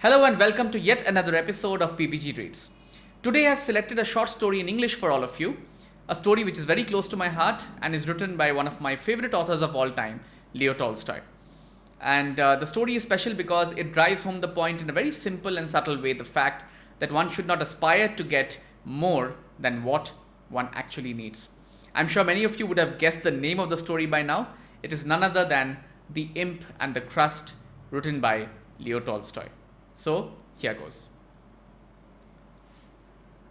Hello and welcome to yet another episode of PPG Reads. Today I have selected a short story in English for all of you, a story which is very close to my heart and is written by one of my favorite authors of all time, Leo Tolstoy. And the story is special because it drives home the point in a very simple and subtle way, the fact that one should not aspire to get more than what one actually needs. I'm sure many of you would have guessed the name of the story by now. It is none other than The Imp and the Crust, written by Leo Tolstoy. So, here goes.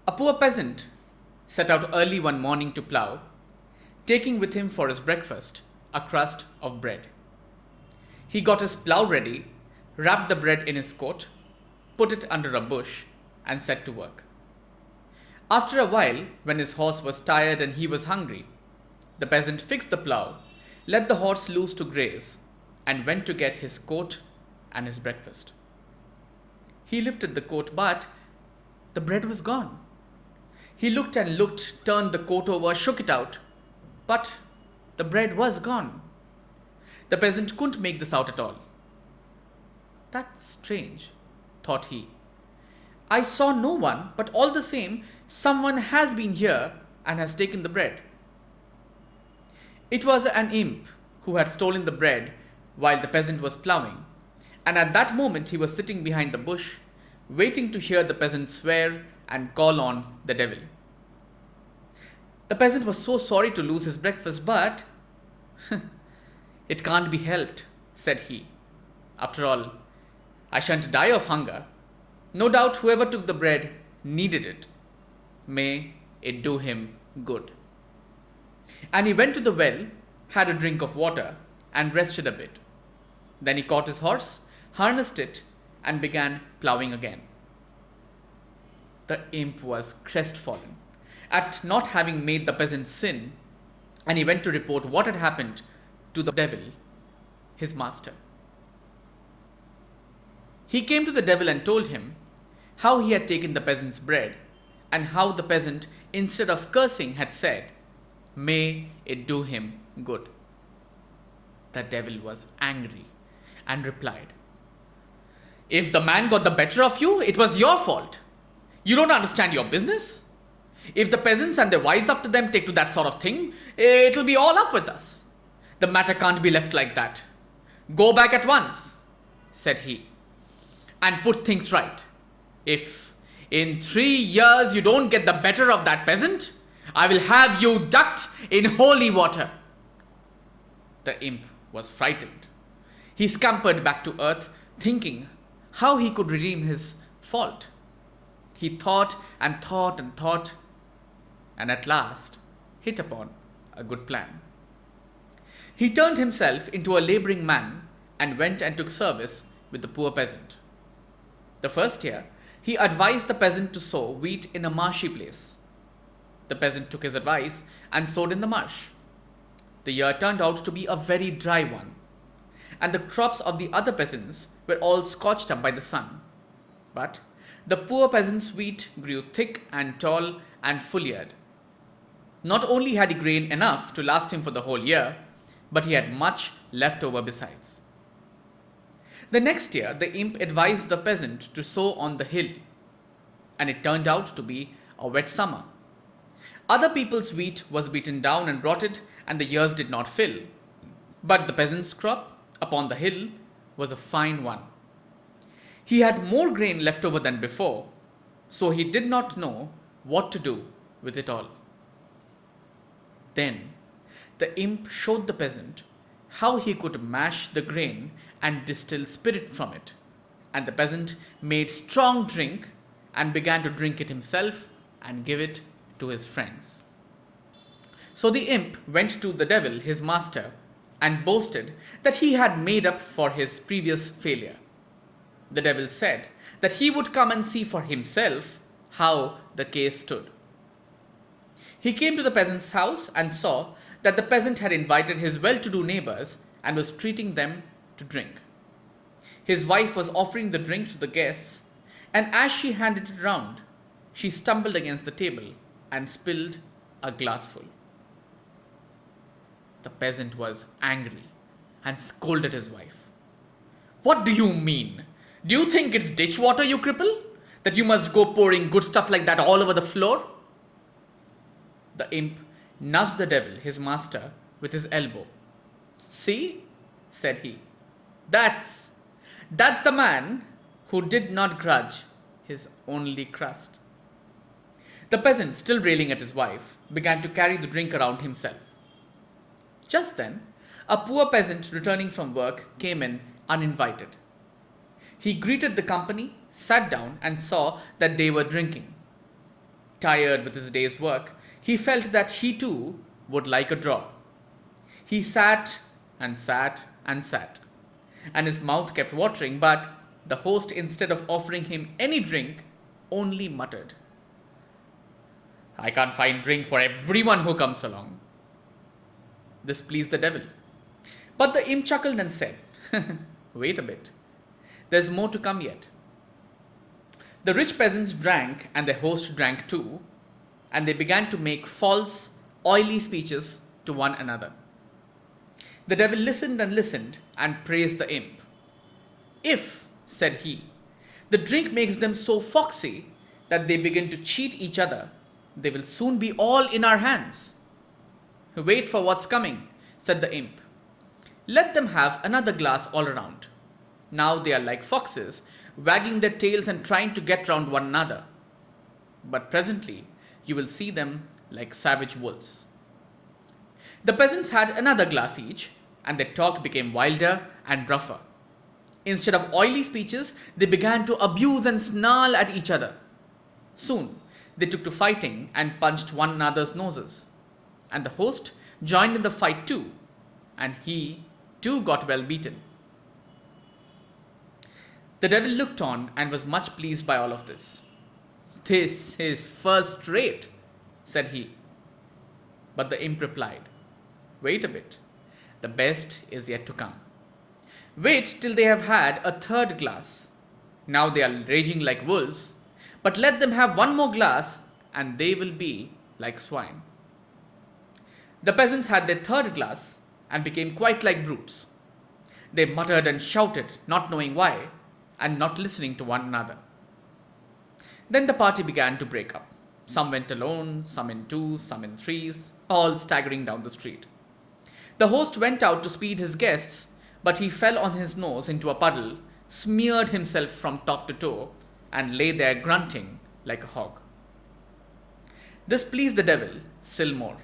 A poor peasant set out early one morning to plough, taking with him for his breakfast a crust of bread. He got his plough ready, wrapped the bread in his coat, put it under a bush, and set to work. After a while, when his horse was tired and he was hungry, the peasant fixed the plough, let the horse loose to graze, and went to get his coat and his breakfast. He lifted the coat, but the bread was gone. He looked and looked, turned the coat over, shook it out, but the bread was gone. The peasant couldn't make this out at all. That's strange, thought he. I saw no one, but all the same, someone has been here and has taken the bread. It was an imp who had stolen the bread while the peasant was ploughing, and at that moment he was sitting behind the bush, waiting to hear the peasant swear and call on the devil. The peasant was so sorry to lose his breakfast, but it can't be helped, said he. After all, I shan't die of hunger. No doubt whoever took the bread needed it. May it do him good. And he went to the well, had a drink of water, and rested a bit. Then he caught his horse, harnessed it, and began ploughing again. The imp was crestfallen at not having made the peasant sin, and he went to report what had happened to the devil, his master. He came to the devil and told him how he had taken the peasant's bread, and how the peasant, instead of cursing, had said, "May it do him good." The devil was angry and replied, "If the man got the better of you, it was your fault. You don't understand your business. If the peasants and their wives after them take to that sort of thing, it'll be all up with us. The matter can't be left like that. Go back at once," said he, "and put things right. If in 3 years you don't get the better of that peasant, I will have you ducked in holy water." The imp was frightened. He scampered back to earth, thinking how he could redeem his fault. He thought and thought and thought, and at last hit upon a good plan. He turned himself into a laboring man and went and took service with the poor peasant. The first year, he advised the peasant to sow wheat in a marshy place. The peasant took his advice and sowed in the marsh. The year turned out to be a very dry one, and the crops of the other peasants were all scorched up by the sun. But the poor peasant's wheat grew thick and tall and full-eared. Not only had he grain enough to last him for the whole year, but he had much left over besides. The next year, the imp advised the peasant to sow on the hill, and it turned out to be a wet summer. Other people's wheat was beaten down and rotted, and the ears did not fill. But the peasant's crop upon the hill was a fine one. He had more grain left over than before, so he did not know what to do with it all. Then the imp showed the peasant how he could mash the grain and distill spirit from it, and the peasant made strong drink and began to drink it himself and give it to his friends. So the imp went to the devil, his master, and boasted that he had made up for his previous failure. The devil said that he would come and see for himself how the case stood. He came to the peasant's house and saw that the peasant had invited his well-to-do neighbors and was treating them to drink. His wife was offering the drink to the guests, and as she handed it round, she stumbled against the table and spilled a glassful. The peasant was angry and scolded his wife. "What do you mean? Do you think it's ditch water, you cripple? That you must go pouring good stuff like that all over the floor? The imp nudged the devil, his master, with his elbow. See, said he, that's the man who did not grudge his only crust. The peasant, still railing at his wife, began to carry the drink around himself. Just then, a poor peasant returning from work came in uninvited. He greeted the company, sat down, and saw that they were drinking. Tired with his day's work, he felt that he too would like a drop. He sat and sat and sat, and his mouth kept watering, but the host, instead of offering him any drink, only muttered, I can't find drink for everyone who comes along. This pleased the devil. But the imp chuckled and said, wait a bit. There's more to come yet. The rich peasants drank, and their host drank too, and they began to make false, oily speeches to one another. The devil listened and praised the imp. If, said he, the drink makes them so foxy that they begin to cheat each other, they will soon be all in our hands. Wait for what's coming, said the imp. Let them have another glass all around. Now they are like foxes, wagging their tails and trying to get round one another. But presently you will see them like savage wolves. The peasants had another glass each, and their talk became wilder and rougher. Instead of oily speeches, they began to abuse and snarl at each other. Soon they took to fighting and punched one another's noses. And the host joined in the fight too, and he too got well beaten. The devil looked on and was much pleased by all of this. This is first rate, said he. But the imp replied, wait a bit, the best is yet to come. Wait till they have had a third glass. Now they are raging like wolves, but let them have one more glass and they will be like swine. The peasants had their third glass and became quite like brutes. They muttered and shouted, not knowing why, and not listening to one another. Then the party began to break up. Some went alone, some in twos, some in threes, all staggering down the street. The host went out to speed his guests, but he fell on his nose into a puddle, smeared himself from top to toe, and lay there grunting like a hog. This pleased the devil still more.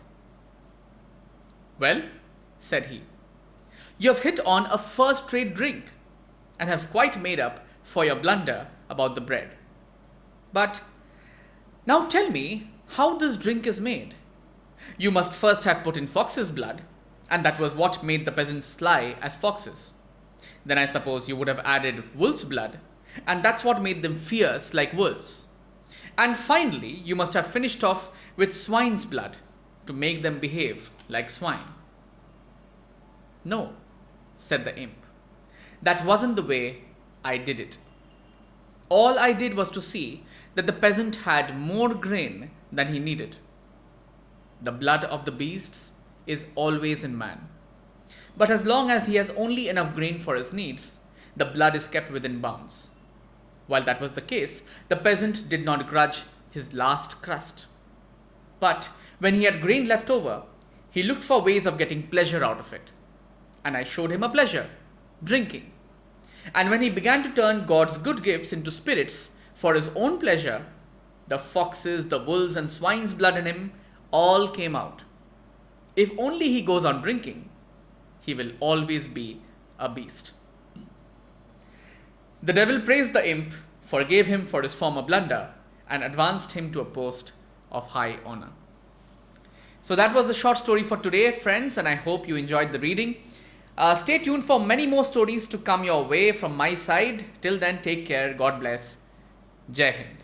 Well, said he, you have hit on a first-rate drink and have quite made up for your blunder about the bread. But now tell me how this drink is made. You must first have put in fox's blood, and that was what made the peasants sly as foxes. Then I suppose you would have added wolf's blood, and that's what made them fierce like wolves. And finally, you must have finished off with swine's blood to make them behave like swine. No, said the imp. That wasn't the way I did it. All I did was to see that the peasant had more grain than he needed. The blood of the beasts is always in man. But as long as he has only enough grain for his needs, the blood is kept within bounds. While that was the case, the peasant did not grudge his last crust. But when he had grain left over, he looked for ways of getting pleasure out of it. And I showed him a pleasure, drinking. And when he began to turn God's good gifts into spirits for his own pleasure, the foxes, the wolves, and swine's blood in him all came out. If only he goes on drinking, he will always be a beast. The devil praised the imp, forgave him for his former blunder, and advanced him to a post of high honor. So that was the short story for today, friends, and I hope you enjoyed the reading. Stay tuned for many more stories to come your way from my side. Till then, take care. God bless. Jai Hind.